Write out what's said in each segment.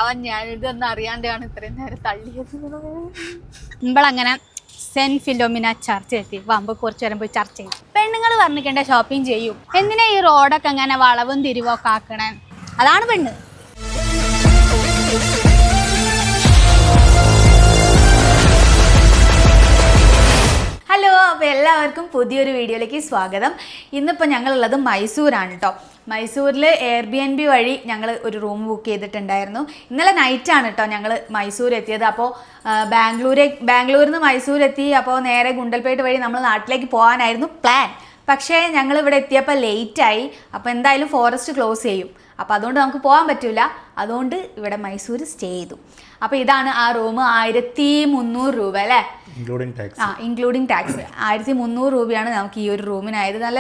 പാവം ഞാൻ ഇതൊന്നും അറിയാണ്ടാണ് ഇത്രയും നേരം തള്ളിയത്. നമ്മളങ്ങനെ സെന്റ് ഫിലോമിന ചർച്ച് എത്തി. നമുക്ക് കുറച്ചു നേരം പോയി ചർച്ച ചെയ്യും. പെണ്ണുങ്ങൾ പറഞ്ഞിക്കേണ്ട ഷോപ്പിംഗ് ചെയ്യും. എന്തിനാ ഈ റോഡൊക്കെ അങ്ങനെ വളവും തിരിവൊക്കെ ആക്കണേ? അതാണ് പെണ്ണ്. ഹലോ, അപ്പോൾ എല്ലാവർക്കും പുതിയൊരു വീഡിയോയിലേക്ക് സ്വാഗതം. ഇന്നിപ്പോൾ ഞങ്ങളുള്ളത് മൈസൂരാണ് കേട്ടോ. മൈസൂരിൽ എയർബിഎൻബി വഴി ഞങ്ങൾ ഒരു റൂം ബുക്ക് ചെയ്തിട്ടുണ്ടായിരുന്നു. ഇന്നലെ നൈറ്റാണ് കേട്ടോ ഞങ്ങൾ മൈസൂർ എത്തിയത്. അപ്പോൾ ബാംഗ്ലൂരിൽ നിന്ന് മൈസൂർ എത്തി. അപ്പോൾ നേരെ ഗുണ്ടൽപേട്ട് വഴി നമ്മൾ നാട്ടിലേക്ക് പോകാനായിരുന്നു പ്ലാൻ. പക്ഷേ ഞങ്ങൾ ഇവിടെ എത്തിയപ്പോൾ ലേറ്റായി. അപ്പോൾ എന്തായാലും ഫോറസ്റ്റ് ക്ലോസ് ചെയ്യും. അപ്പോൾ അതുകൊണ്ട് നമുക്ക് പോകാൻ പറ്റില്ല. അതുകൊണ്ട് ഇവിടെ മൈസൂർ സ്റ്റേ ചെയ്തു. അപ്പോൾ ഇതാണ് ആ റൂം. 1300 രൂപ അല്ലേ? ഇൻക്ലൂഡിങ് ടാക്സ് 1300 രൂപയാണ് നമുക്ക് ഈ ഒരു റൂമിനായത്. നല്ല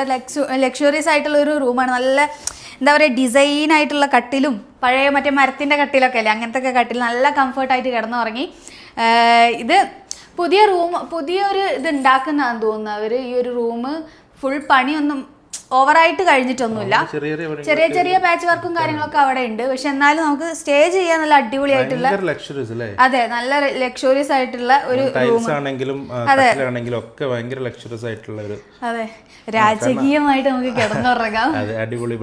ലക്ഷറിയസ് ആയിട്ടുള്ള ഒരു റൂമാണ്. നല്ല എന്താ പറയുക, ഡിസൈൻ ആയിട്ടുള്ള കട്ടിലും പഴയ മറ്റേ മരത്തിൻ്റെ കട്ടിലൊക്കെ അല്ലേ, അങ്ങനത്തെ കട്ടിൽ നല്ല കംഫർട്ടായിട്ട് കിടന്നുറങ്ങി. ഇത് പുതിയൊരു ഇത് ഉണ്ടാക്കുന്നതാണെന്ന് തോന്നുന്നു അവർ. ഈ ഒരു റൂം ഫുൾ പണിയൊന്നും ഓവറായിട്ട് കഴിഞ്ഞിട്ടൊന്നുമില്ല. ചെറിയ ചെറിയ പാച്ച് വർക്കും കാര്യങ്ങളൊക്കെ അവിടെ ഉണ്ട്. പക്ഷെ എന്നാലും നമുക്ക് സ്റ്റേ ചെയ്യാൻ നല്ല അടിപൊളിയായിട്ടുള്ള, അതെ, നല്ല ലക്ഷറിയസ് ആയിട്ടുള്ള ഒരു റൂം. അതെ, രാജകീയമായിട്ട് നമുക്ക് കിടന്നുറങ്ങാം. അടിപൊളി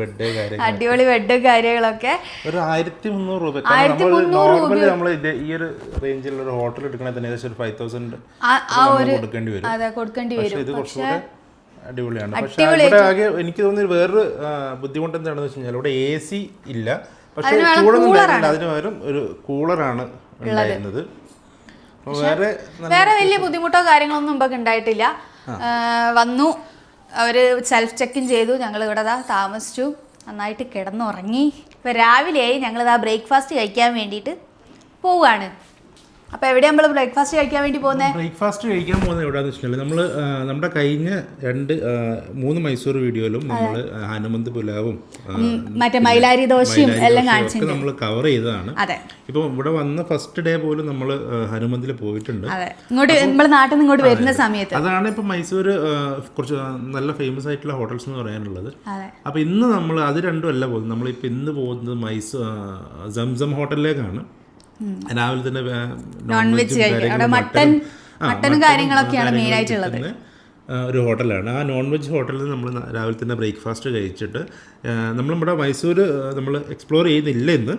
ബെഡ് കാര്യങ്ങളൊക്കെ. 1300 രൂപ. കൊടുക്കേണ്ടി വരും. പക്ഷേ അടിപൊളിയാണ്. പക്ഷെ ഇവിടെ ആകെ എനിക്ക് തോന്നുന്നത് വേറൊരു ബുദ്ധിമുട്ട് എന്താണെന്ന് വെച്ച് കഴിഞ്ഞാൽ ഇവിടെ AC ഇല്ല. പക്ഷെ ചൂടൊന്നും ഉണ്ടായിരുന്നില്ല. അതിന് പകരം ഒരു കൂളറാണ് ഉണ്ടായിരുന്നത്. വേറെ വലിയ ബുദ്ധിമുട്ടോ കാര്യങ്ങളൊന്നും നമുക്ക് ഉണ്ടായിട്ടില്ല. വന്നു, അവര് സെൽഫ് ചെക്കിൻ ചെയ്തു. ഞങ്ങൾ ഇവിടെ താമസിച്ചു, നന്നായിട്ട് കിടന്നുറങ്ങി. ഇപ്പം രാവിലെയായി. ഞങ്ങളിതാ ബ്രേക്ക്ഫാസ്റ്റ് കഴിക്കാൻ വേണ്ടിയിട്ട് പോവുകയാണ്. അപ്പോൾ എവിടെയാണ് നമ്മൾ ബ്രേക്ക്ഫാസ്റ്റ് കഴിക്കാൻ വേണ്ടി പോകുന്നത്? ബ്രേക്ക്ഫാസ്റ്റ് കഴിക്കാൻ പോകുന്നത് എവിടെയാണെന്ന് വെച്ചിട്ടുണ്ടെങ്കിൽ നമ്മൾ നമ്മുടെ കഴിഞ്ഞ 3 മൈസൂർ വീഡിയോയിലും നമ്മൾ ഹനുമന്ത് പുലാവും മറ്റേ മൈലാരി ദോശയും എല്ലാം കാണിച്ചിട്ട് നമ്മൾ കവർ ചെയ്തതാണ്. ഇപ്പം ഇവിടെ വന്ന ഫസ്റ്റ് ഡേ പോലും നമ്മൾ ഹനുമന്തിൽ പോയിട്ടുണ്ട്. ഇങ്ങോട്ട് നമ്മൾ നാട്ടിൽ നിന്ന് ഇങ്ങോട്ട് വരുന്ന സമയത്ത്. അതാണ് ഇപ്പം മൈസൂർ കുറച്ച് നല്ല ഫേമസ് ആയിട്ടുള്ള ഹോട്ടൽസ് എന്ന് പറയാനുള്ളത്. അപ്പോൾ ഇന്ന് നമ്മൾ അത് രണ്ടും അല്ല പോകുന്നത്. നമ്മളിപ്പോൾ ഇന്ന് പോകുന്നത് മൈസൂർ സംസം ഹോട്ടലിലേക്കാണ്. രാവിലെ തന്നെ നോൺ വെജ് മട്ടനും കാര്യങ്ങളൊക്കെയാണ് മെയിൻ ആയിട്ടുള്ളത് ഒരു ഹോട്ടലാണ്. ആ നോൺ വെജ് ഹോട്ടലിൽ നമ്മൾ രാവിലെ തന്നെ ബ്രേക്ക്ഫാസ്റ്റ് കഴിച്ചിട്ട് നമ്മളിവിടെ മൈസൂർ നമ്മൾ എക്സ്പ്ലോർ ചെയ്യുന്നില്ല. ഇന്ന്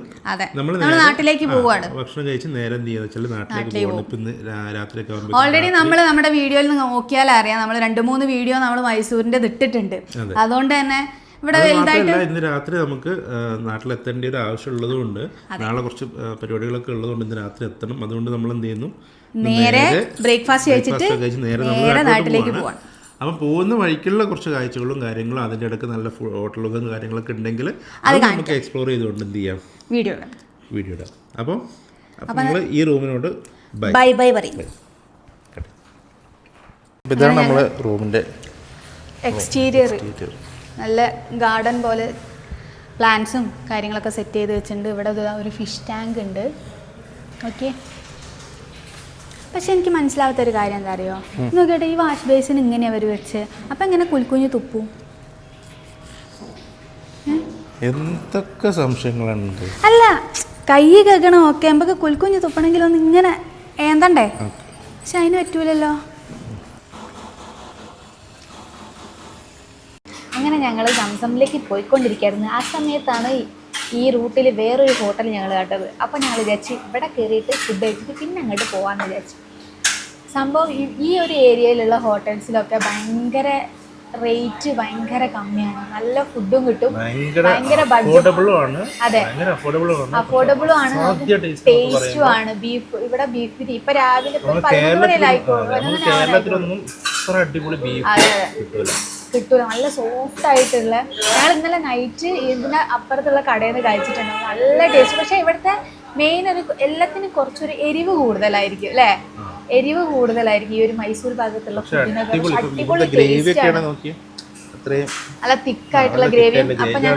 നമ്മൾ നാട്ടിലേക്ക് പോവുകയാണ്. ഭക്ഷണം കഴിച്ച് നേരെ എന്ത് ചെയ്യുക വെച്ചാൽ നാട്ടിലേക്ക് പോകണം. ഇപ്പം ഇന്ന് രാത്രിയൊക്കെ ആകുമ്പോൾ ഓൾറെഡി നമ്മൾ നമ്മുടെ വീഡിയോയിൽ നോക്കിയാൽ അറിയാം, നമ്മൾ 2-3 വീഡിയോ നമ്മൾ മൈസൂരിന്റെ ഇട്ടിട്ടുണ്ട്. അതുകൊണ്ട് തന്നെ ഇന്ന് രാത്രി നമുക്ക് നാട്ടിലെത്തേണ്ട ഒരു ആവശ്യമുള്ളത് കൊണ്ട്, നാളെ കുറച്ച് പരിപാടികളൊക്കെ ഉള്ളതുകൊണ്ട് ഇന്ന് രാത്രി എത്തണം. അതുകൊണ്ട് നമ്മൾ എന്ത് ചെയ്യുന്നു, നേരെ ബ്രേക്ക്ഫാസ്റ്റ് കഴിച്ച് നേരെ നാട്ടിലേക്ക് പോവാണ്. അപ്പം പോകുന്ന വഴിക്കുള്ള കുറച്ച് കാഴ്ചകളും കാര്യങ്ങളും അതിൻ്റെ ഇടയ്ക്ക് നല്ല ഹോട്ടലുകളും കാര്യങ്ങളൊക്കെ ഉണ്ടെങ്കിൽ അത് നമുക്ക് എക്സ്പ്ലോർ ചെയ്തുകൊണ്ട് എന്ത് ചെയ്യാം, വീഡിയോ ഇടാം. അപ്പം നമ്മൾ ഈ റൂമിനോട് ബൈ പറയും. ഇതാണ് നമ്മളെ റൂമിൻ്റെ എക്സ്റ്റീരിയർ. നല്ല ഗാർഡൻ പോലെ പ്ലാന്റ്സും കാര്യങ്ങളൊക്കെ സെറ്റ് ചെയ്ത് വെച്ചിട്ടുണ്ട്. ഇവിടെ ഒരു ഫിഷ് ടാങ്ക് ഉണ്ട്. ഓക്കെ, പക്ഷെ എനിക്ക് മനസ്സിലാവാത്തൊരു കാര്യം എന്താ അറിയോ, നോക്കിയിട്ട് ഈ വാഷ് ബേസിന് ഇങ്ങനെ അവർ വെച്ച് അപ്പം ഇങ്ങനെ കുൽക്കുഞ്ഞ് തുപ്പും. എന്തൊക്കെ സംശയങ്ങളുണ്ട്. അല്ല, കൈ കഴുകണം, ഓക്കെ, നമുക്ക് കുൽക്കുഞ്ഞ് തുപ്പണമെങ്കിൽ ഒന്ന് ഇങ്ങനെ ഏന്തണ്ടേ? പക്ഷെ അതിന് പറ്റൂലല്ലോ. അങ്ങനെ ഞങ്ങൾ സംസമിലേക്ക് പോയിക്കൊണ്ടിരിക്കുകയായിരുന്നു. ആ സമയത്താണ് ഈ റൂട്ടിൽ വേറൊരു ഹോട്ടൽ ഞങ്ങൾ കണ്ടത്. അപ്പോൾ ഞങ്ങൾ വിചാരിച്ച് ഇവിടെ കയറിയിട്ട് ഫുഡ് കഴിച്ചിട്ട് പിന്നെ അങ്ങോട്ട് പോകാമെന്ന് വിചാരിച്ചു. സംഭവം ഈ ഒരു ഏരിയയിലുള്ള ഹോട്ടൽസിലൊക്കെ ഭയങ്കര റേറ്റ് ഭയങ്കര കമ്മിയാണ്. നല്ല ഫുഡും കിട്ടും, ഭയങ്കര ബഡ്ജറ്റും ആണ്. അതെ, അഫോർഡബിളും ആണ്, ടേസ്റ്റും ആണ്. ബീഫ് ഇവിടെ ബീഫ് ബിരിയാണി ഇപ്പൊ രാവിലെ 11 മണിയിലായിക്കോട്ടെ കിട്ടൂല. നല്ല സോഫ്റ്റ് ആയിട്ടുള്ള. ഞങ്ങൾ ഇന്നലെ നൈറ്റ് ഇതിന് അപ്പുറത്തുള്ള കടയിൽ നിന്ന് കഴിച്ചിട്ടുണ്ട്. നല്ല ടേസ്റ്റ്. പക്ഷെ ഇവിടുത്തെ മെയിൻ എല്ലാത്തിനും കുറച്ചൊരു എരിവ് കൂടുതലായിരിക്കും അല്ലേ? എരിവ് കൂടുതലായിരിക്കും ഈ ഒരു മൈസൂർ ഭാഗത്തുള്ള ഫുഡിനൊക്കെ. അടിപൊളി ടേസ്റ്റ് ആണ്. നല്ല തിക്കായിട്ടുള്ള ഗ്രേവി. അപ്പൊ ഞാൻ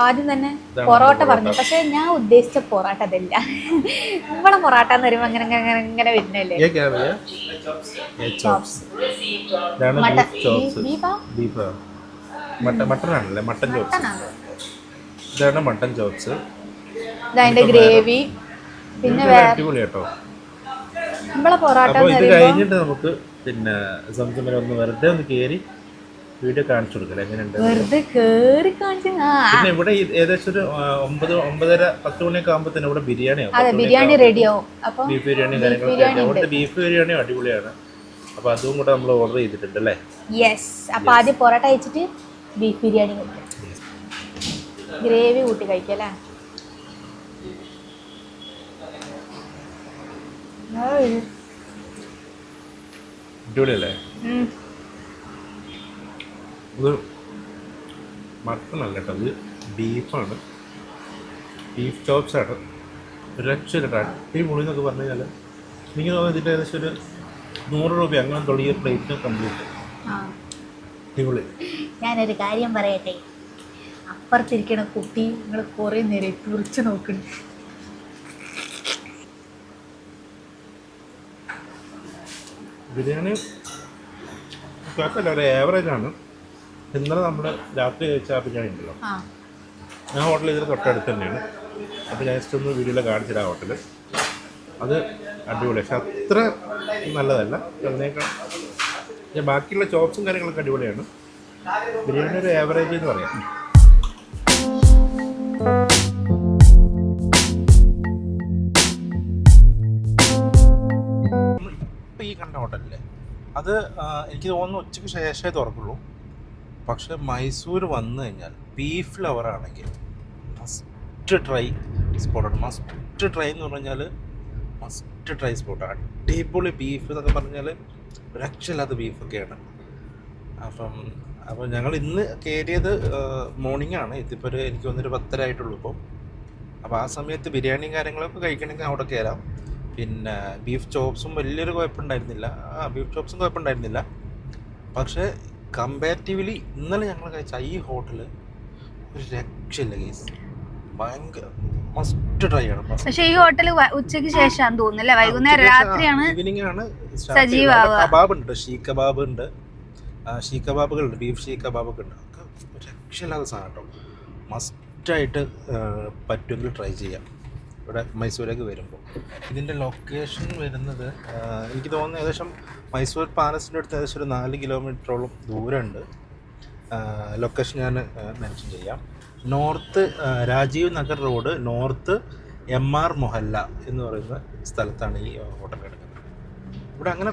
ആദ്യം തന്നെ പൊറോട്ട പറഞ്ഞു. പക്ഷെ ഞാൻ ഉദ്ദേശിച്ച പൊറോട്ട അതല്ല. നമ്മളെ പൊറോട്ട എന്ന് പറയുമ്പോൾ അങ്ങനെ വരുന്നല്ലേ. Mutton chops. ഇതാണ് മട്ടൺ ചോപ്സ്. അതിന്റെ ഗ്രേവി പിന്നെ വേറെ അടിപൊളി കേട്ടോ. നമ്മളെ പൊറോട്ട അപ്പോൾ ഇത് കഴിഞ്ഞിട്ട് നമുക്ക് പിന്നെ സംസമിൽ ഒന്ന് വെറുതെ ഒന്ന് കയറി വീഡിയോ കാണിച്ചു കൊടുക്കല്ലേ എങ്ങനെയുണ്ട്. വെറുതെ കേറി കാണിച്ചു. പിന്നെ ഇവിടെ ഏകദേശം ഒരു 9:30 10 മണിയൊക്കെ ആകുമ്പോൾ തന്നെ ഇവിടെ ബിരിയാണി ആവും. അതെ, ബിരിയാണി റെഡി ആവും. അപ്പൊ ബീഫ് ബിരിയാണി കാര്യങ്ങളൊക്കെ അതുകൊണ്ട് ബീഫ് ബിരിയാണി അടിപൊളിയാണ്. അപ്പൊ അതും കൂടെ നമ്മൾ ഓർഡർ ചെയ്തിട്ടുണ്ട് അല്ലേ. യെസ്. അപ്പൊ ആദ്യം പൊറോട്ട കഴിച്ചിട്ട് ബീഫ് ബിരിയാണി കഴിക്കാം, ഗ്രേവി കൂട്ടി കഴിക്കല്ലേ. അടിപൊളിയല്ലേ. ഇത് മട്ടണല്ല കേട്ടോ, ഇത് ബീഫാണ്, ബീഫ് ചോപ്സ് ആണ്. ഒരു രക്ഷയില്ല, അടിപൊളി എന്നൊക്കെ പറഞ്ഞു കഴിഞ്ഞാൽ എനിക്ക് തോന്നുന്നു ഇതിൻ്റെ ഏകദേശം ഒരു 100 രൂപ അങ്ങനെ തുടങ്ങിയ പ്ലേറ്റ് കംപ്ലീറ്റ്. അടിപൊളി. ഞാനൊരു കാര്യം പറയട്ടെ, അപ്പുറത്തിരിക്കണ കുട്ടി നിങ്ങൾ കുറേ നേരം തുറിച്ച് നോക്കുന്നു. ബിരിയാണി കുഴപ്പമില്ല, ഒരു ആവറേജ് ആണ്. ഇന്നലെ നമ്മൾ രാത്രി കഴിച്ച ആ ബിരിയാണി ഉണ്ടല്ലോ, ആ ഹോട്ടൽ ഇതിന് തൊട്ടടുത്ത് തന്നെയാണ്. അപ്പോൾ ഞാൻ ജസ്റ്റ് ഒന്ന് വീഡിയോയിൽ കാണിച്ചിട്ട് ആ ഹോട്ടൽ, അത് അടിപൊളി. പക്ഷെ അത്ര നല്ലതല്ല അതിനേക്കാൾ. ബാക്കിയുള്ള ചോപ്സും കാര്യങ്ങളൊക്കെ അടിപൊളിയാണ്. ബിരിയാണി ഒരു ആവറേജ് എന്ന് പറയാം. ഇപ്പോൾ ഈ കണ്ട ഹോട്ടലില്ലേ, അത് എനിക്ക് തോന്നുന്നു ഉച്ചയ്ക്ക് ശേഷമേ തുറക്കുള്ളൂ. പക്ഷെ മൈസൂർ വന്നു കഴിഞ്ഞാൽ ബീഫ് ലവറാണെങ്കിൽ മസ്റ്റ് ട്രൈ സ്പോട്ടാണ്. മസ്റ്റ് ട്രൈ എന്ന് പറഞ്ഞാൽ മസ്റ്റ് ട്രൈ സ്പോട്ടാണ്. അടിപൊളി ബീഫ് എന്നൊക്കെ പറഞ്ഞാൽ രക്ഷയില്ലാത്ത ബീഫൊക്കെയാണ്. അപ്പം ഞങ്ങൾ ഇന്ന് കയറിയത് മോർണിംഗ് ആണ്. ഇതിപ്പോൾ എനിക്ക് തോന്നുന്നൊരു 10:30 ആയിട്ടുള്ളൂ ഇപ്പോൾ. അപ്പോൾ ആ സമയത്ത് ബിരിയാണിയും കാര്യങ്ങളൊക്കെ കഴിക്കണമെങ്കിൽ അവിടെ കയറാം. പിന്നെ ബീഫ് ചോപ്സും വലിയൊരു കുഴപ്പമുണ്ടായിരുന്നില്ല. ബീഫ് ചോപ്സും കുഴപ്പമുണ്ടായിരുന്നില്ല. പക്ഷേ കമ്പാരിറ്റീവ്ലി ഇന്നലെ ഞങ്ങൾ കഴിച്ച ഈ ഹോട്ടൽ ഒരു രക്ഷയില്ല കേസ്, ഭയങ്കര മസ്റ്റ് ട്രൈ ആണ്. പക്ഷേ ഈ ഹോട്ടൽ ഉച്ചയ്ക്ക് ശേഷം തോന്നുന്നില്ല, വൈകുന്നേരം രാത്രിയാണ് ഈവനിങ് ആണ്. സജീവാവുക. കബാബ് ഉണ്ട്, ഷീ കബാബ് ഉണ്ട്, ഷീ കബാബുകളുണ്ട്, ബീഫ് ഷീ കബാബൊക്കെ ഉണ്ട്. ഒക്കെ രക്ഷയില്ലാത്ത സാധനം കേട്ടോ. മസ്റ്റായിട്ട് പറ്റുമെങ്കിൽ ട്രൈ ചെയ്യാം ഇവിടെ മൈസൂരേക്ക് വരുമ്പോൾ. ഇതിൻ്റെ ലൊക്കേഷൻ വരുന്നത് എനിക്ക് തോന്നുന്നു ഏകദേശം മൈസൂർ പാലസിൻ്റെ അടുത്ത് ഏകദേശം ഒരു 4 കിലോമീറ്ററോളം ദൂരമുണ്ട്. ലൊക്കേഷൻ ഞാൻ മെൻഷൻ ചെയ്യാം. North Rajiv Nagar road, north MR മൊഹല്ല എന്ന് പറയുന്ന സ്ഥലത്താണ് ഈ ഹോട്ടൽ കിടക്കുന്നത്. ഇവിടെ അങ്ങനെ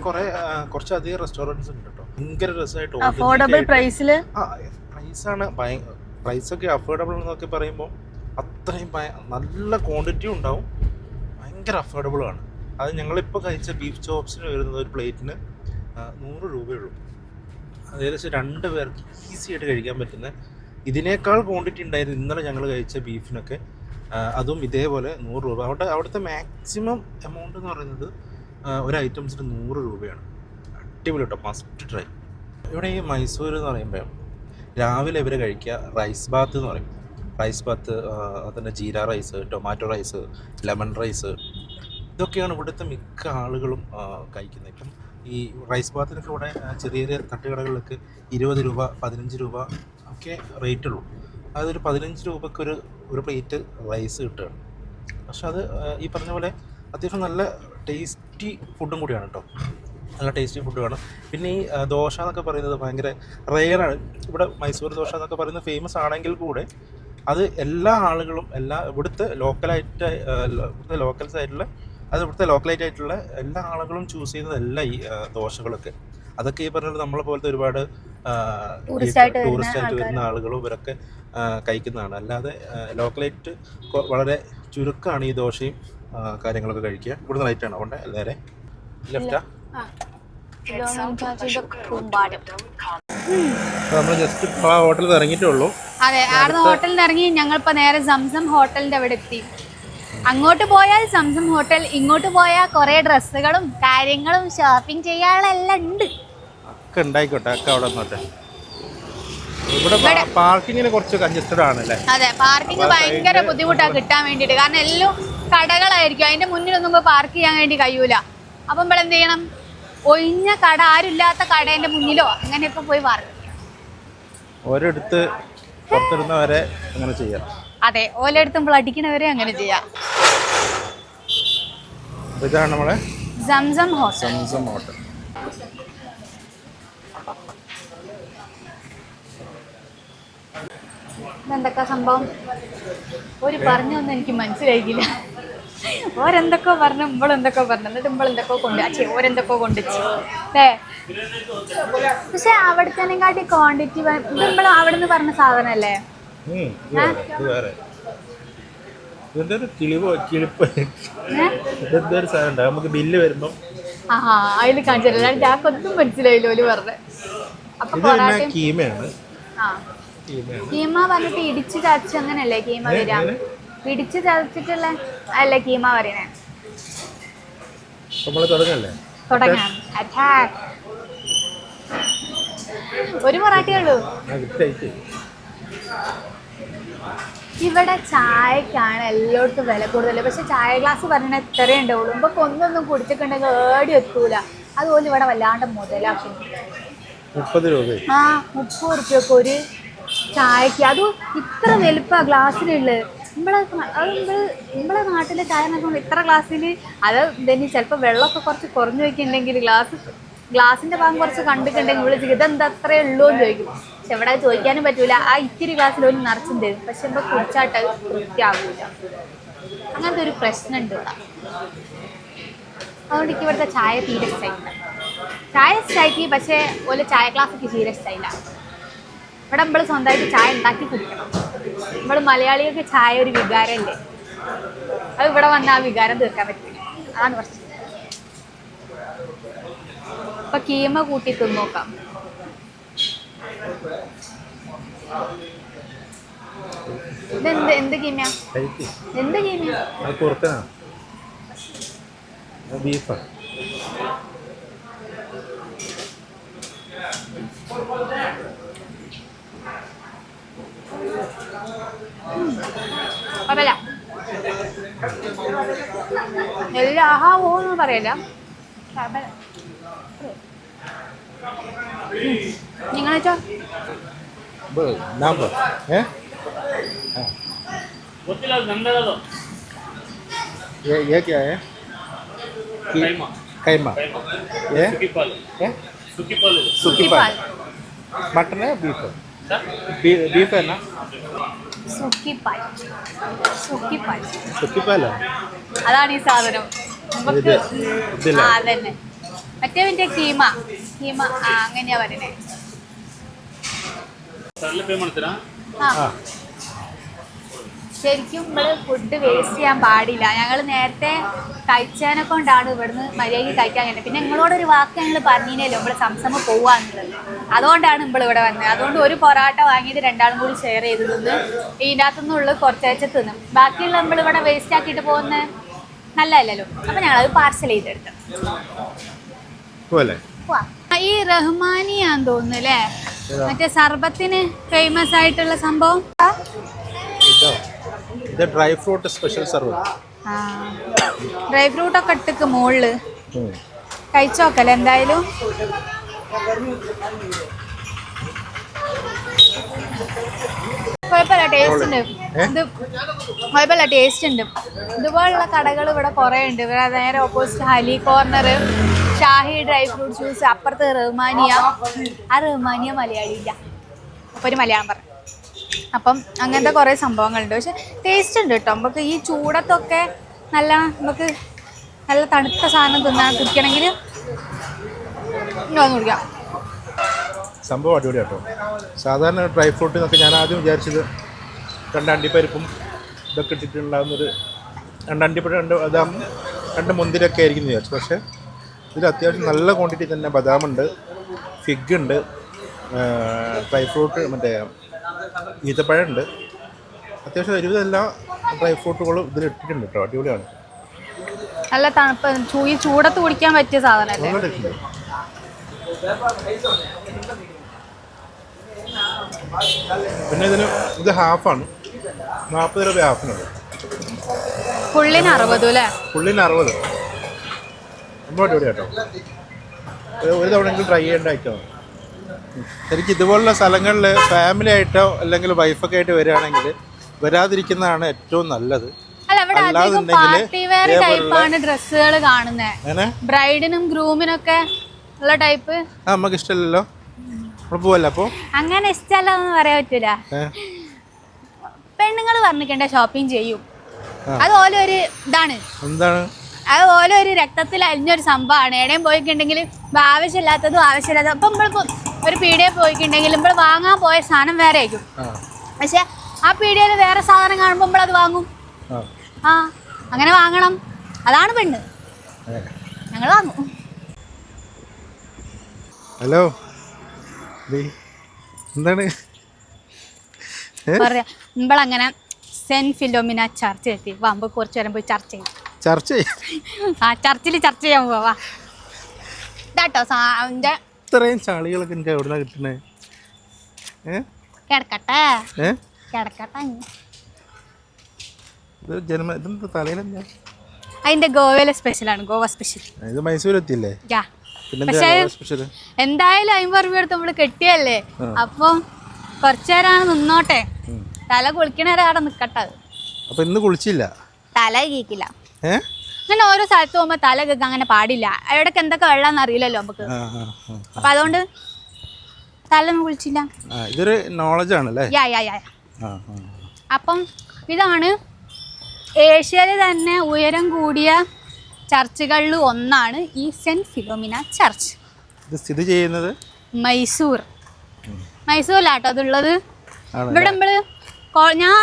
കുറച്ചധികം റെസ്റ്റോറൻറ്റ്സ് ഉണ്ട് കേട്ടോ. ഭയങ്കര രസമായിട്ട് അഫോർഡബിൾ പ്രൈസിൽ. പ്രൈസാണ് പ്രൈസൊക്കെ അഫോർഡബിൾ എന്നൊക്കെ പറയുമ്പോൾ അത്രയും നല്ല ക്വാണ്ടിറ്റി ഉണ്ടാവും, ഭയങ്കര അഫോർഡബിളാണ്. അത് ഞങ്ങളിപ്പോൾ കഴിച്ച ബീഫ് ചോപ്സിന് വരുന്നത് ഒരു പ്ലേറ്റിന് 100 രൂപയുള്ളൂ. അത് ഏകദേശം 2 പേർക്ക് ഈസി ആയിട്ട് കഴിക്കാൻ പറ്റുന്ന, ഇതിനേക്കാൾ ക്വാണ്ടിറ്റി ഉണ്ടായിരുന്നു ഇന്നലെ ഞങ്ങൾ കഴിച്ച ബീഫിനൊക്കെ. അതും ഇതേപോലെ 100 രൂപ. അവിടുത്തെ മാക്സിമം എമൗണ്ട് എന്ന് പറയുന്നത് ഒരു ഐറ്റംസിന് 100 രൂപയാണ്. അടിപൊളി കേട്ടോ, മസ്റ്റ് ട്രൈ. ഇവിടെ ഈ മൈസൂർ എന്ന് പറയുമ്പോൾ രാവിലെ ഇവർ കഴിക്കുക റൈസ് ബാത്ത് എന്ന് പറയും. റൈസ് ബാത്ത്, അതിൻ്റെ jeera rice, tomato rice, lemon rice, ഇതൊക്കെയാണ് ഇവിടുത്തെ മിക്ക ആളുകളും കഴിക്കുന്നത്. ഇപ്പം ഈ റൈസ് ബാത്തിനൊക്കെ ഇവിടെ ചെറിയ ചെറിയ തട്ടുകടകളിലൊക്കെ 20 രൂപ 15 രൂപ ഒക്കെ റേറ്റുള്ളൂ. അതൊരു 15 രൂപയ്ക്ക് ഒരു പ്ലേറ്റ് റൈസ് കിട്ടുകയാണ്. പക്ഷെ അത് ഈ പറഞ്ഞ പോലെ അത്യാവശ്യം നല്ല ടേസ്റ്റി ഫുഡും കൂടിയാണ് കേട്ടോ, നല്ല ടേസ്റ്റി ഫുഡുമാണ്. പിന്നെ ഈ ദോശ എന്നൊക്കെ പറയുന്നത് ഭയങ്കര റെയറാണ്. ഇവിടെ മൈസൂർ ദോശ എന്നൊക്കെ പറയുന്നത് ഫേമസ് ആണെങ്കിൽ കൂടെ അത് എല്ലാ ആളുകളും ഇവിടുത്തെ ലോക്കൽസ് ആയിട്ടുള്ള ലോക്കലായിട്ടുള്ള എല്ലാ ആളുകളും ചൂസ് ചെയ്യുന്നതല്ല ഈ ദോശകളൊക്കെ. അതൊക്കെ ഈ പറഞ്ഞാൽ നമ്മളെ പോലത്തെ ഒരുപാട് ടൂറിസ്റ്റായിട്ട് വരുന്ന ആളുകളും ഇവരൊക്കെ കഴിക്കുന്നതാണ്. അല്ലാതെ ലോക്കലായിട്ട് വളരെ ചുരുക്കമാണ് ഈ ദോശയും കാര്യങ്ങളൊക്കെ കഴിക്കുക. ഇവിടുന്ന് റൈറ്റാണ് അതുകൊണ്ട് നേരെ ലെഫ്റ്റാ. നമ്മൾ ജസ്റ്റ് ആ ഹോട്ടലിൽ ഇറങ്ങിയിട്ടുള്ളൂ. അതെ, ആടുന്ന ഹോട്ടലിൽ നിന്ന് ഇറങ്ങി ഞങ്ങളിപ്പോൾ നേരെ സംസം ഹോട്ടലിൻ്റെ അവിടെ എത്തി. അങ്ങോട്ട് പോയാൽ സംസം ഹോട്ടൽ, ഇങ്ങോട്ട് പോയാൽ കുറേ ഡ്രസ്സുകളും കാര്യങ്ങളും ഷോപ്പിംഗ് ചെയ്യാനെല്ലാം ഉണ്ട്. ഒക്കെ ഉണ്ടായിക്കോട്ടെ, ഒക്കെ അവിടെ നോട്ടെ. ഇവിടെ പാർക്കിങ്ങിന് കുറച്ച് കൺജസ്റ്റഡ് ആണല്ലേ? അതെ, പാർക്കിംഗ് ഭയങ്കര ബുദ്ധിമുട്ടാണ് കിട്ടാൻ വേണ്ടിയിട്ട്. കാരണം എല്ലാം കടകളായിരിക്കും, അതിന്റെ മുന്നിലൊന്നും പാർക്ക് ചെയ്യാൻ വേണ്ടി കഴിയൂല. അപ്പം നമ്മൾ എന്ത് ചെയ്യണം, ഒഴിഞ്ഞ കട, ആരുമില്ലാത്ത കടേന്റെ മുന്നിലോ അങ്ങനെയൊക്കെ പോയി പാർക്ക് ചെയ്യാം. ഓരോടുത്ത് പുറത്തിരുന്നവരെ അങ്ങനെ ചെയ്യാം. അതെ, ഓലെടുത്തുമ്പോൾ അടിക്കണവരെ അങ്ങനെ ചെയ്യാം. ഇതാണ് നമ്മളെ സംസം ഹോട്ടൽ. സംസം ഹോട്ടൽ. ഇതെന്തൊക്കെ സംഭവം ഒരു പറഞ്ഞൊന്നും എനിക്ക് മനസ്സിലായിക്കില്ല. ഓരെന്തൊക്കെ പറഞ്ഞു, ഇമ്പളെന്തൊക്കെ പറഞ്ഞു, എന്നിട്ട് ഇമ്പളെന്തൊക്കെ കൊണ്ട് ഓരെന്തൊക്കെ കൊണ്ടുവച്ചു അല്ലേ. പക്ഷെ അവിടത്തേനെക്കാട്ടി ക്വാണ്ടിറ്റി ഇത് നമ്മൾ അവിടെ നിന്ന് പറഞ്ഞ സാധനല്ലേ. നമുക്ക് ബില്ല് വരുമ്പോ അതിൽ കാണിച്ചില്ല, ഞാക്കൊന്നും മനസ്സിലായില്ലോ ഓല് പറഞ്ഞത്. അപ്പൊ കീമ പറഞ്ഞിട്ട് ഇടിച്ച് ചതച്ച് അങ്ങനല്ലേ കീമ വരാ, ഇടിച്ച് ചതച്ചിട്ടുള്ള അല്ലേ കീമ പറയണേ. തുടങ്ങാം. അറ്റാക്ക്. ഒരു പൊറാട്ടേ ഉള്ളൂ. ഇവിടെ ചായക്കാണ് എല്ലായിടത്തും വില കൂടുതൽ. പക്ഷെ ചായ ഗ്ലാസ് പറഞ്ഞാൽ എത്രയേ ഉണ്ടാവുള്ളൂ. ഇപ്പൊ ഒന്നൊന്നും കുടിച്ചിട്ടുണ്ടെങ്കിൽ ഏടി എത്തൂല. അതുപോലെ ഇവിടെ വല്ലാണ്ട് മുതലാക്കും. 30 രൂപ. 30 റുപ്യക്ക് ഒരു ചായക്ക്, അതും ഇത്ര വലുപ്പ ഗ്ലാസ്സിലുള്ളത്. നമ്മളെ നാട്ടിലെ ചായ നോക്കുമ്പോൾ ഇത്ര ഗ്ലാസ്സിൽ അത് തന്നെ ചിലപ്പോൾ വെള്ളമൊക്കെ കുറച്ച് കുറഞ്ഞു വയ്ക്കുന്നുണ്ടെങ്കിൽ ഗ്ലാസിന്റെ ഭാഗം കുറച്ച് കണ്ടിട്ടുണ്ടെങ്കിൽ വിളിച്ച് ഇതെന്താ അത്രയേ ഉള്ളൂ എന്ന് ചോദിക്കും. പക്ഷെ ഇവിടെ ചോദിക്കാനും പറ്റൂല. ആ ഇത്തിരി ഗ്ലാസ്സിൽ ഒരു നിറച്ചും തരും. പക്ഷെ ഇപ്പോൾ കുടിച്ചാട്ട് വൃത്തിയാകൂല. അങ്ങനത്തെ ഒരു പ്രശ്നമുണ്ട് ഇവിടെ. അതുകൊണ്ട് എനിക്ക് ഇവിടുത്തെ ചായ തീരെ ഇഷ്ടമായില്ല. ചായ ഇഷ്ടമാക്കി, പക്ഷേ ഒരു ചായ ഗ്ലാസ്സൊക്കെ തീരെ ഇഷ്ടമായില്ല. ഇവിടെ നമ്മൾ സ്വന്തമായിട്ട് ചായ ഉണ്ടാക്കി കുടിക്കണം. നമ്മൾ മലയാളികൾക്ക് ചായ ഒരു വികാരമല്ലേ. അത് ഇവിടെ വന്നാൽ ആ വികാരം തീർക്കാൻ പറ്റില്ല. അതാണ് പ്രശ്നം. ഇപ്പൊ കീമ കൂട്ടി തിന്നോക്കാം. ഇതെന്ത് എന്ത് കീമയാ? എന്ത് കീമയാ? ബീഫാണ്. പറയല എല്ലാ ആഹാ ഓന്നും പറയല. നിങ്ങൾ വെച്ചോ. ये क्या है? कीमा. ये सूखी पाल. मटन है बीफ है? बीफ है ना? सूखी पाल. सूखी पाल है. അതാണ് ഈ സാധനം. അതന്നെ. മറ്റേ പിന്നെ കീമ അങ്ങനെയാ പറയണേ. ശരിക്കും ഇവിടെ ഫുഡ് വേസ്റ്റ് ചെയ്യാൻ പാടില്ല. ഞങ്ങൾ നേരത്തെ കഴിച്ചതിനെ കൊണ്ടാണ് ഇവിടുന്ന് മര്യാദയ്ക്ക് കഴിക്കാൻ കഴിഞ്ഞത്. പിന്നെ നിങ്ങളോടൊരു വാക്ക് ഞങ്ങൾ പറഞ്ഞില്ലല്ലോ നമ്മൾ സംസമ പോവാന്നുള്ളത്. അതുകൊണ്ടാണ് നമ്മൾ ഇവിടെ വന്നത്. അതുകൊണ്ട് ഒരു പൊറാട്ട വാങ്ങിയിട്ട് രണ്ടാളും കൂടി ഷെയർ ചെയ്ത് തിന്ന് ഇതിനകത്തുനിന്നുള്ള കുറച്ചേച്ച തിന്നും. ബാക്കിയുള്ള നമ്മൾ ഇവിടെ വേസ്റ്റ് ആക്കിയിട്ട് പോകുന്നത് നല്ലതല്ലല്ലോ. അപ്പം ഞങ്ങളത് പാർസൽ ചെയ്തെടുത്തു. ഈ റഹ്മാനിയാന്ന് തോന്നുന്നു അല്ലേ, മറ്റേ സർബത്തിന് ഫേമസ് ആയിട്ടുള്ള സംഭവം. ഡ്രൈ ഫ്രൂട്ട് സ്പെഷ്യൽ സർബത്ത്. ഡ്രൈ ഫ്രൂട്ട് ഒക്കെ ഇട്ടിക്ക് മുകളില് കഴിച്ചോക്കല്ലേ എന്തായാലും. കുഴപ്പമില്ല, ടേസ്റ്റ് ഉണ്ട്. ഇത് കുഴപ്പമില്ല, ടേസ്റ്റ് ഉണ്ട്. ഇതുപോലുള്ള കടകൾ ഇവിടെ കുറേ ഉണ്ട്. ഇവിടെ നേരെ opposite Hali corner, Shahi dry fruit juice, അപ്പുറത്ത് റഹ്മാനിയ. ആ റഹ്മാനിയ മലയാളിയില്ല, അപ്പോൾ ഒരു മലയാളം പറഞ്ഞു. അപ്പം അങ്ങനത്തെ കുറേ സംഭവങ്ങളുണ്ട്. പക്ഷെ ടേസ്റ്റ് ഉണ്ട് കേട്ടോ. നമുക്ക് ഈ ചൂടത്തൊക്കെ നമുക്ക് നല്ല തണുത്ത സാധനം കുടിക്കണമെങ്കിൽ ഒന്ന് കുടിക്കാം. സംഭവം അടിപൊളി കേട്ടോ. സാധാരണ ഡ്രൈ ഫ്രൂട്ട് എന്നൊക്കെ ഞാൻ ആദ്യം വിചാരിച്ചത് 2 അണ്ടിപ്പരിപ്പും ഇതൊക്കെ ഇട്ടിട്ടുണ്ടാകുന്നൊരു 2 അണ്ടിപ്പരിപ്പ് 2 മുന്തിരിയൊക്കെ ആയിരിക്കും എന്ന് വിചാരിച്ചു. പക്ഷേ ഇതിൽ അത്യാവശ്യം നല്ല ക്വാണ്ടിറ്റി തന്നെ ബദാമുണ്ട്, ഫിഗ് ഉണ്ട്, ഡ്രൈ ഫ്രൂട്ട് മറ്റേ ഈത്തപ്പഴമുണ്ട്. അത്യാവശ്യം ഒരുവിധം എല്ലാ ഡ്രൈ ഫ്രൂട്ടുകളും ഇതിൽ ഇട്ടിട്ടുണ്ട് കേട്ടോ. അടിപൊളിയാണ്. നല്ല തണുപ്പ് ഈ ചൂടത്ത് കുടിക്കാൻ പറ്റിയ സാധനമല്ലേ. പിന്നെ ഇത് ഹാഫാണ്, 40 രൂപ ഹാഫിനുണ്ട്. ഫുള്ളിന് 60 അല്ലേ? ഫുള്ളിന് 60. നമ്മൾ അടിപൊളി കേട്ടോ. ഒരു തവണ എങ്കിലും ട്രൈ ചെയ്യേണ്ട ഐറ്റമാണ്. എനിക്ക് ഇതുപോലുള്ള സ്ഥലങ്ങളിൽ ഫാമിലി ആയിട്ടോ അല്ലെങ്കിൽ വൈഫൊക്കെ ആയിട്ട് വരികയാണെങ്കിൽ വരാതിരിക്കുന്നതാണ് ഏറ്റവും നല്ലത്. അല്ല ഇവിടെ അധികം അല്ലാന്നുണ്ടെങ്കില് പാർട്ടി വെയർ ടൈപ്പാണ് ഡ്രസ്സുകൾ കാണുന്നത്. ബ്രൈഡിനും ഗ്രൂമിനൊക്കെ ഉള്ള ടൈപ്പ് നമുക്ക് ഇഷ്ടമല്ലല്ലോ. നമ്മൾ പോവല്ല അപ്പൊ അങ്ങനെ ഇഷ്ടമല്ലെന്ന് പറയാൻ പറ്റൂല. പെണ്ണുങ്ങൾ പറഞ്ഞിട്ടുണ്ടെ ഷോപ്പിംഗ് ചെയ്യും. അത് ഓരോ ഒരു ഇതാണ്. എന്താണ് അത് ഓരോ ഒരു രക്തത്തിൽ അലിഞ്ഞൊരു സംഭവമാണ്. എവിടെയും പോയിട്ടുണ്ടെങ്കിൽ ആവശ്യമില്ലാത്തതും ആവശ്യമില്ലാത്തതും. അപ്പം നമ്മളിപ്പോൾ ഒരു പീടികയിൽ പോയിട്ടുണ്ടെങ്കിൽ നമ്മൾ വാങ്ങാൻ പോയ സാധനം വേറെ ആയിരിക്കും. പക്ഷെ ആ പീടികയിൽ വേറെ സാധനം കാണുമ്പോൾ നമ്മളത് വാങ്ങും. ആ അങ്ങനെ വാങ്ങണം. അതാണ് പെണ്ണ്. ഞങ്ങൾ വാങ്ങും. ഹലോ എന്താണ് പറയാ നമ്മളങ്ങനെ സെന്റ് ഫിലോമിന ചർച്ച് എത്തി. വാമ്പോ കുറച്ചു നേരം പോയി ചർച്ച ചെയ്യും. ചർച്ചിൽ ചർച്ച ചെയ്യാൻ പോവാ ഇതാട്ടോ. ഇത്രയും ചാളികളൊക്കെ എനിക്ക് എവിടെ കിട്ടണേ? കിടക്കട്ടെ കിടക്കട്ടെ. തലയിലെന്താ? അതിന്റെ ഗോവയിലെ സ്പെഷ്യലാണ്. ഗോവ സ്പെഷ്യൽ. ഇത് മൈസൂർ എത്തിയില്ലേ? പക്ഷെ എന്തായാലും 50 രൂപ എടുത്ത് നമ്മള് കെട്ടിയല്ലേ. അപ്പം കുറച്ചേരാണ് നിന്നോട്ടെ. തല കുളിക്കണേരെ അവിടെ നിക്കട്ടെ. അപ്പൊ ഇന്ന് കുളിച്ചില്ല? തല കേക്കില്ല. അങ്ങനെ ഓരോ സ്ഥലത്ത് പോകുമ്പോ തല കേൾക്കാൻ അങ്ങനെ പാടില്ല. എവിടൊക്കെ എന്തൊക്കെ വെള്ളാന്ന് അറിയില്ലല്ലോ നമുക്ക്. അപ്പൊ അതുകൊണ്ട് തല കുളിച്ചില്ല. ഇതൊരു നോളജ് ആണല്ലേ. അപ്പം ഇതാണ് ഏഷ്യയിലെ തന്നെ ഉയരം കൂടിയ ചർച്ചുകളിൽ ഒന്നാണ് ഈ സെന്റ് ഫിലോമിന ചർച്ച്. ഇത് സ്ഥിതി ചെയ്യുന്നത് മൈസൂരിലാട്ടോ അതുള്ളത്. ഇവിടെ നമ്മള് ഞാൻ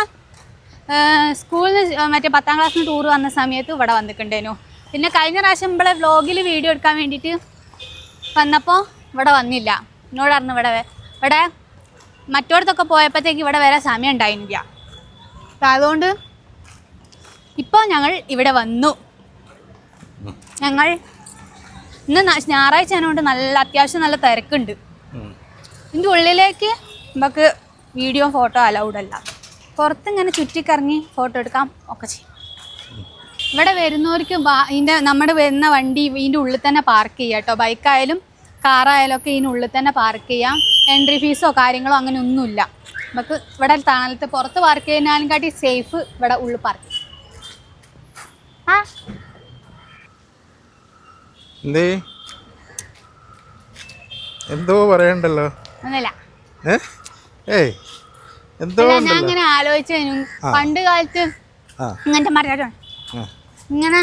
സ്കൂളിൽ നിന്ന് മറ്റേ 10ാം ക്ലാസ്സിന് ടൂർ വന്ന സമയത്ത് ഇവിടെ വന്നിട്ടുണ്ടേനു. പിന്നെ കഴിഞ്ഞ പ്രാവശ്യം നമ്മളെ വ്ലോഗിൽ വീഡിയോ എടുക്കാൻ വേണ്ടിയിട്ട് വന്നപ്പോൾ ഇവിടെ വന്നില്ല. എന്നോട് പറഞ്ഞു ഇവിടെ മറ്റോടത്തൊക്കെ പോയപ്പോഴത്തേക്ക് ഇവിടെ വരാൻ സമയം ഉണ്ടായിരുന്നില്ല. അപ്പം അതുകൊണ്ട് ഇപ്പോൾ ഞങ്ങൾ ഇവിടെ വന്നു. ഞങ്ങൾ ഇന്ന് ഞായറാഴ്ച ആയതുകൊണ്ട് അത്യാവശ്യം നല്ല തിരക്കുണ്ട്. ഇതിൻ്റെ ഉള്ളിലേക്ക് നമുക്ക് വീഡിയോ ഫോട്ടോ അലൗഡ് അല്ല. പുറത്തിങ്ങനെ ചുറ്റിക്കറങ്ങി ഫോട്ടോ എടുക്കാം ഒക്കെ ചെയ്യും. ഇവിടെ വരുന്നവർക്ക് നമ്മുടെ വരുന്ന വണ്ടി ഇതിൻ്റെ ഉള്ളിൽ തന്നെ പാർക്ക് ചെയ്യാം കേട്ടോ. ബൈക്കായാലും കാറായാലും ഒക്കെ ഇതിൻ്റെ ഉള്ളിൽ തന്നെ പാർക്ക് ചെയ്യാം. എൻട്രി ഫീസോ കാര്യങ്ങളോ അങ്ങനെ ഒന്നുമില്ല. നമുക്ക് ഇവിടെ തണലത്ത് പുറത്ത് പാർക്ക് ചെയ്യുന്നതിനും കാട്ടി സേഫ് ഇവിടെ ഉള്ളിൽ പാർക്ക് ചെയ്യും. എന്തോ പറയണ്ടല്ലോ. ഒന്നുമില്ല. ഞാൻ അങ്ങനെ ആലോചിച്ചു പണ്ട് കാലത്ത് ഇങ്ങനത്തെ മരം ഇങ്ങനെ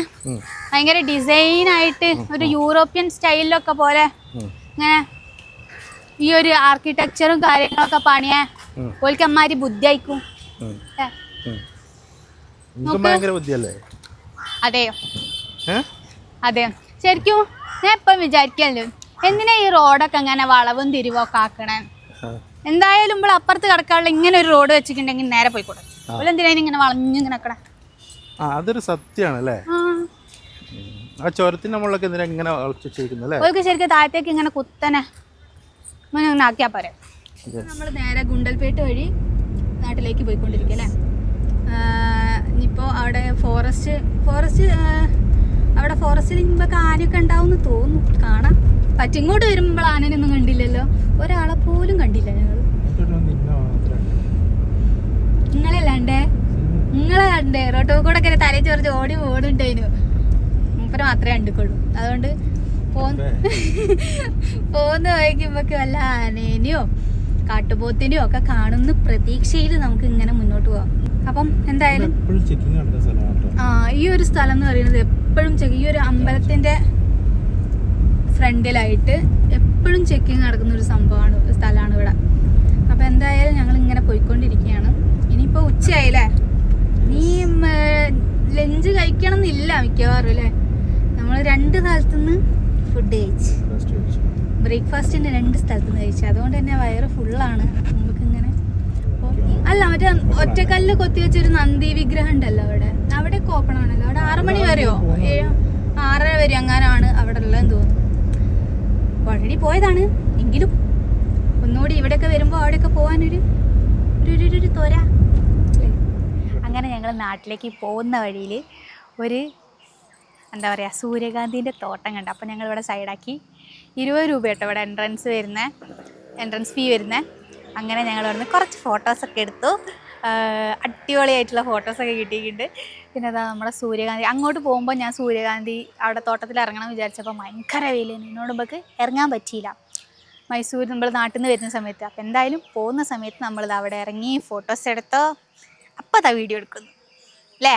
ഭയങ്കര ഡിസൈനായിട്ട് ഒരു യൂറോപ്യൻ സ്റ്റൈലിലൊക്കെ പോലെ ഇങ്ങനെ ഈ ഒരു ആർക്കിടെക്ചറും കാര്യങ്ങളൊക്കെ പണിയാ ഓൽക്കന്മാര് ബുദ്ധി അയക്കും. അതെയോ? അതെയോ? ശരിക്കും ഞാൻ ഇപ്പം വിചാരിക്കല്ലോ എന്തിനാ ഈ റോഡൊക്കെ അങ്ങനെ വളവും തിരിവൊക്കെ ആക്കണേ? എന്തായാലും നമ്മൾ അപ്പുറത്ത് കിടക്കാനുള്ള ഇങ്ങനെ ഒരു റോഡ് വെച്ചിട്ടുണ്ടെങ്കിൽ നേരെ പോയിക്കൂടെ? എന്തിനാ ഇങ്ങനെ വളഞ്ഞിങ്ങനെ കിടക്കണേ? അതൊരു സത്യമാണല്ലേ. ആ ചുരത്തിന്റെ മുകളിലൊക്കെ എന്തിനാ ഇങ്ങനെ ഓൾക്ക് ശരിക്കും താഴത്തേക്ക് ഇങ്ങനെ കുത്തനെ ഇങ്ങനെ ആക്കിയാ പോരെ. നമ്മൾ നേരെ ഗുണ്ടൽപേട്ട് വഴി നാട്ടിലേക്ക് പോയിക്കൊണ്ടിരിക്കുക അല്ലേ. ഇനിയിപ്പോൾ അവിടെ അവിടെ ഫോറസ്റ്റിൽ ഇനിയിപ്പോൾ ആനയൊക്കെ ഉണ്ടാവുമെന്ന് തോന്നുന്നു. കാണാം പറ്റും. ഇങ്ങോട്ട് വരുമ്പോൾ ആനയൊന്നും കണ്ടില്ലല്ലോ. ഒരാളെ പോലും കണ്ടില്ല ഞങ്ങൾ. നിങ്ങളെ കണ്ടേ റോട്ടോ കൂടെ ഒക്കെ തലേ ചോർച്ച് ഓടി ഓടുണ്ടായിരുന്നു. മൂപ്പര് മാത്രമേ കണ്ടിക്കുള്ളൂ. അതുകൊണ്ട് പോന്ന് വൈകുമ്പോഴേക്ക് വല്ല ആനേനെയോ കാട്ടുപോത്തിനെയോ ഒക്കെ കാണുന്ന പ്രതീക്ഷയിൽ നമുക്ക് ഇങ്ങനെ മുന്നോട്ട് പോവാം. അപ്പം എന്തായാലും ഈ ഒരു സ്ഥലം എന്ന് പറയുന്നത് എപ്പോഴും ഈ ഒരു അമ്പലത്തിന്റെ ഫ്രണ്ടിലായിട്ട് എപ്പോഴും ചെക്കിങ് നടക്കുന്ന ഒരു സ്ഥലമാണ് ഇവിടെ. അപ്പം എന്തായാലും ഞങ്ങൾ ഇങ്ങനെ പോയിക്കൊണ്ടിരിക്കുകയാണ്. ഇനിയിപ്പോൾ ഉച്ചയായില്ലേ. നീ ലഞ്ച് കഴിക്കണം എന്നില്ല മിക്കവാറും അല്ലേ. നമ്മൾ 2 സ്ഥലത്തുനിന്ന് ഫുഡ് കഴിച്ച് ബ്രേക്ക്ഫാസ്റ്റിന് 2 സ്ഥലത്തുനിന്ന് കഴിച്ചു. അതുകൊണ്ട് തന്നെ വയറ് ഫുള്ളാണ്. നമുക്ക് ഇങ്ങനെ അല്ല മറ്റേ ഒറ്റക്കല്ല് കൊത്തി വെച്ചൊരു നന്ദി വിഗ്രഹം ഉണ്ടല്ലോ അവിടെയൊക്കെ ഓപ്പൺ ആണല്ലോ. അവിടെ 6 മണി വരെയോ 6:30 വരെ അങ്ങാനാണ് അവിടെ ഉള്ളതെന്ന് തോന്നുന്നു. ഓൾറെഡി പോയതാണ് എങ്കിലും ഒന്നുകൂടി ഇവിടെയൊക്കെ വരുമ്പോൾ അവിടെയൊക്കെ പോകാനൊരു തോര അല്ലേ. അങ്ങനെ ഞങ്ങൾ നാട്ടിലേക്ക് പോകുന്ന വഴിയിൽ ഒരു എന്താ പറയുക സൂര്യകാന്തിൻ്റെ തോട്ടം കണ്ടു. അപ്പോൾ ഞങ്ങളിവിടെ സൈഡാക്കി 20 രൂപ കേട്ടോ ഇവിടെ എൻട്രൻസ് ഫീ വരുന്നത്. അങ്ങനെ ഞങ്ങൾ ഇവിടുന്ന് കുറച്ച് ഫോട്ടോസൊക്കെ എടുത്തു. അടിപൊളിയായിട്ടുള്ള ഫോട്ടോസൊക്കെ കിട്ടിയിട്ടുണ്ട്. പിന്നെ അതാ നമ്മുടെ സൂര്യകാന്തി. അങ്ങോട്ട് പോകുമ്പോൾ ഞാൻ സൂര്യകാന്തി അവിടെ തോട്ടത്തിൽ ഇറങ്ങണം വിചാരിച്ചപ്പോൾ ഭയങ്കര വെയിലാണ്. എന്നോട് നമുക്ക് ഇറങ്ങാൻ പറ്റിയില്ല മൈസൂർ നമ്മൾ നാട്ടിൽ നിന്ന് വരുന്ന സമയത്ത്. അപ്പോൾ എന്തായാലും പോകുന്ന സമയത്ത് നമ്മളിത് അവിടെ ഇറങ്ങി ഫോട്ടോസ് എടുത്തോ. അപ്പോൾ അതാ വീഡിയോ എടുക്കുന്നു അല്ലേ.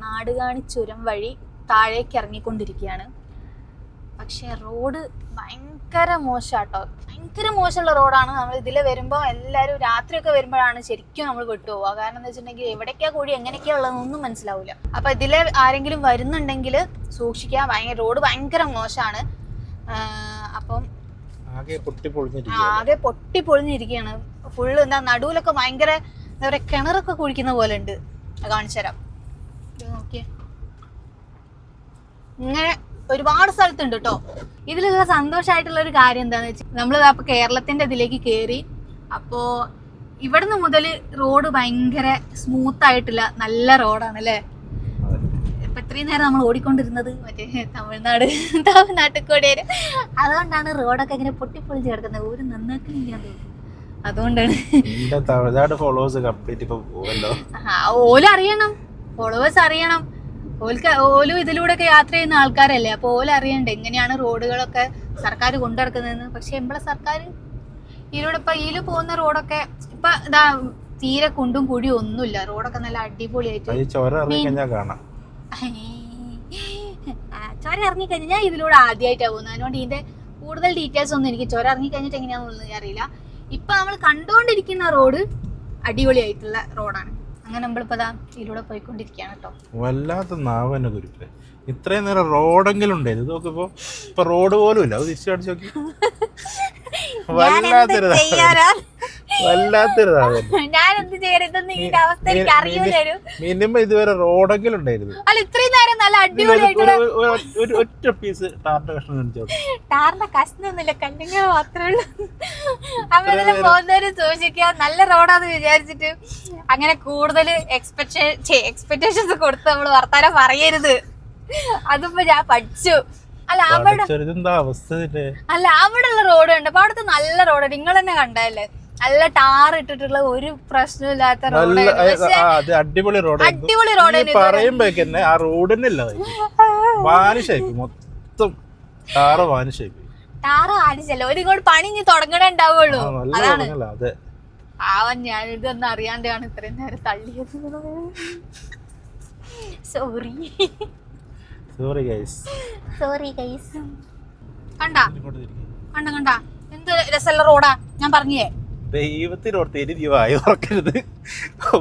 നാടുകാണി ചുരം വഴി താഴേക്ക് ഇറങ്ങിക്കൊണ്ടിരിക്കുകയാണ്. പക്ഷേ റോഡ് ഭയങ്കര മോശമാട്ടോ, ഭയങ്കര മോശമുള്ള റോഡാണ്. നമ്മൾ ഇതിൽ വരുമ്പോൾ എല്ലാവരും രാത്രിയൊക്കെ വരുമ്പോഴാണ് ശരിക്കും നമ്മൾ വിട്ടുപോവുക. കാരണം എന്താ വെച്ചിട്ടുണ്ടെങ്കിൽ എവിടേക്കാ കൂടി എങ്ങനെയൊക്കെയാ ഉള്ളതെന്നൊന്നും മനസ്സിലാവില്ല. അപ്പം ഇതിലെ ആരെങ്കിലും വരുന്നുണ്ടെങ്കിൽ സൂക്ഷിക്കുക, റോഡ് ഭയങ്കര മോശമാണ്. അപ്പം ആകെ പൊട്ടിപ്പൊളിഞ്ഞിരിക്കുകയാണ് ഫുള്ള്. എന്താ നടുവിലൊക്കെ ഭയങ്കര എന്താ പറയുക, കിണറൊക്കെ കുഴിക്കുന്ന പോലെ ഉണ്ട്. കാണിച്ചു തരാം, നോക്കിയേ. ഇങ്ങനെ ഒരുപാട് സ്ഥലത്തുണ്ട് കേട്ടോ. ഇതിലുള്ള സന്തോഷമായിട്ടുള്ള ഒരു കാര്യം എന്താന്ന് വെച്ചാൽ നമ്മൾ അപ്പൊ കേരളത്തിന്റെ ഇതിലേക്ക് കയറി. അപ്പോ ഇവിടുന്ന് മുതൽ റോഡ് ഭയങ്കര സ്മൂത്ത് ആയിട്ടില്ല, നല്ല റോഡാണ് അല്ലേ. ഇപ്പൊ ഇത്രയും നേരം നമ്മൾ ഓടിക്കൊണ്ടിരുന്നത് മറ്റേ തമിഴ്നാട്ടിൽ കൂടെ. അതുകൊണ്ടാണ് റോഡൊക്കെ ഇങ്ങനെ പൊട്ടിപ്പൊളിച്ച് കിടക്കുന്നത്. ഒരു നന്നാക്കുന്നില്ല തോന്നുന്നു. അതുകൊണ്ടാണ് ഓലും അറിയണം, ഫോളോവേഴ്സ് അറിയണം. ഓലും ഇതിലൂടെ ഒക്കെ യാത്ര ചെയ്യുന്ന ആൾക്കാരല്ലേ. അപ്പോൾ ഓലും അറിയണ്ടേ എങ്ങനെയാണ് റോഡുകളൊക്കെ സർക്കാർ കൊണ്ടുനടക്കുന്നതെന്ന്. പക്ഷെ നമ്മളെ സർക്കാർ ഇതിലൂടെ പോകുന്ന റോഡൊക്കെ ഇപ്പൊ ഇതാ തീരെ കുണ്ടും കുഴിയും ഒന്നുമില്ല. റോഡൊക്കെ നല്ല അടിപൊളിയായിട്ട്. ചോര ഇറങ്ങിക്കഴിഞ്ഞാൽ ഞാൻ ഇതിലൂടെ ആദ്യമായിട്ടാണ് പോകുന്നത്. അതുകൊണ്ട് ഇതിന്റെ കൂടുതൽ ഡീറ്റെയിൽസ് ഒന്നും എനിക്ക് ചോര ഇറങ്ങിക്കഴിഞ്ഞിട്ട് എങ്ങനെയാണെന്നൊന്നും അറിയില്ല. ഇപ്പൊ നമ്മൾ കണ്ടുകൊണ്ടിരിക്കുന്ന റോഡ് അടിപൊളിയായിട്ടുള്ള റോഡാണ്. അങ്ങനെ നമ്മളിപ്പോ ഇതിലൂടെ പോയിക്കൊണ്ടിരിക്കുകയാണ് കേട്ടോ. വല്ലാത്ത നാവന്നെ കുരിപ്പേ. ഇത്രയും നേരം റോഡെങ്കിലും ഉണ്ടായിരുന്നു. നോക്കിപ്പോ ഇപ്പൊ റോഡ് പോലും ഇല്ല. അത് തിരിച്ചു കാണിച്ചു നോക്കി. വല്ലാത്തൊരു ഞാനെന്ത് ചെയ്യരുതെന്ന് ഈ അവസ്ഥ എനിക്ക് അറിയില്ല. മിനിമം ഇതുവരെ റോഡെങ്കിലും ഉണ്ടായിരുന്നു. അല്ല ഇത്രയും നേരം നല്ല അടിപൊളിയായിട്ടുള്ള ഒറ്റ പീസ് ടാറിന്റെ കഷ്ണം കാണിച്ചു. ടാറിന്റെ കഷ്ണമൊന്നുമില്ല, കല്ലിങ്ങൾ മാത്രമേ ഉള്ളൂ. അവരെല്ലാം പോകുന്നവര് സൂക്ഷിക്കുക. നല്ല റോഡാന്ന് വിചാരിച്ചിട്ട് അങ്ങനെ കൂടുതൽ എക്സ്പെക്ടേഷൻസ് കൊടുത്ത് നമ്മള് വർത്താനം പറയരുത്. അതിപ്പോ ഞാൻ പഠിച്ചു. അല്ല അവിടെ ഉള്ള റോഡ് ഉണ്ട്. അപ്പൊ അവിടുത്തെ നല്ല റോഡ് നിങ്ങൾ തന്നെ കണ്ടല്ലേ. നല്ല ടാർ ഇട്ടിട്ടുള്ള ഒരു പ്രശ്നമില്ലാത്ത റോഡ്. അടിപൊളി റോഡ്. അടിപൊളി റോഡ് പറയുമ്പോഴേക്കന്നെ ആ റോഡിനല്ല വാനിഷായി മൊത്തം. ടാറ് വാനിച്ചല്ല. ഒരു ഇങ്ങോട്ട് പണി ഇനി തുടങ്ങണേ ഉണ്ടാവുള്ളൂ. അതാണ് ആവൻ. ഞാൻ ഇതൊന്നും അറിയാണ്ടാണ് ഇത്രയും നേരം തള്ളിയത്. Sorry guys. കണ്ടാ എന്ത് രസമുള്ള റോഡാ. ഞാൻ പറഞ്ഞേ ദൈവത്തിനോർത്ത് എനിക്ക് വായ തുറക്കരുത്.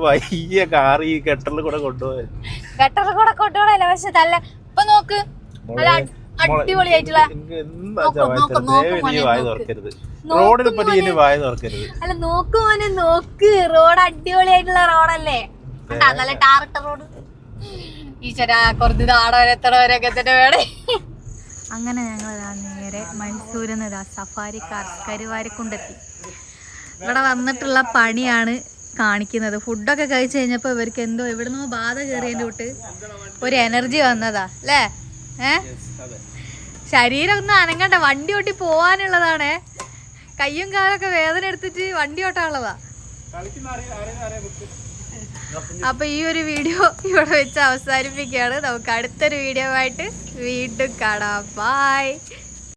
വയ്യ കാർ ഈ ഗട്ടറിൽ കൂടെ കൊണ്ടുപോകണല്ല. പക്ഷെ നല്ല ഇപ്പൊ നോക്ക്, നല്ല അടിപൊളിയായിട്ടുള്ള. അല്ല നോക്കുമോനെ നോക്ക്, റോഡ് അടിപൊളിയായിട്ടുള്ള റോഡല്ലേ. നല്ല ടാറിട്ട റോഡ്. ഈശ്വര കുറച്ച് നാടവരെത്തണവരൊക്കെ തന്നെ വേണേ. അങ്ങനെ ഞങ്ങൾ നേരെ മൈസൂരിൽ നിന്ന് സഫാരി കാർ കരുവാരക്കുണ്ടെത്തി. ഇവിടെ വന്നിട്ടുള്ള പണിയാണ് കാണിക്കുന്നത്. ഫുഡൊക്കെ കഴിച്ചു കഴിഞ്ഞപ്പോൾ ഇവർക്ക് എന്തോ എവിടുന്നോ ബാധ കയറിയതിൻ്റെ തൊട്ട് ഒരു എനർജി വന്നതാ അല്ലേ. ശരീരം ഒന്നും അനങ്ങണ്ട. വണ്ടി ഓട്ടി പോവാനുള്ളതാണേ. കയ്യും കാലൊക്കെ വേദന എടുത്തിട്ട് വണ്ടി ഓട്ടാനുള്ളതാ. അപ്പോൾ ഈ ഒരു വീഡിയോ ഇവിടെ വെച്ച് അവസാനിപ്പിക്കുകയാണ്. നമുക്ക് അടുത്തൊരു വീഡിയോ ആയിട്ട് വീണ്ടും കാണാം. ബൈ.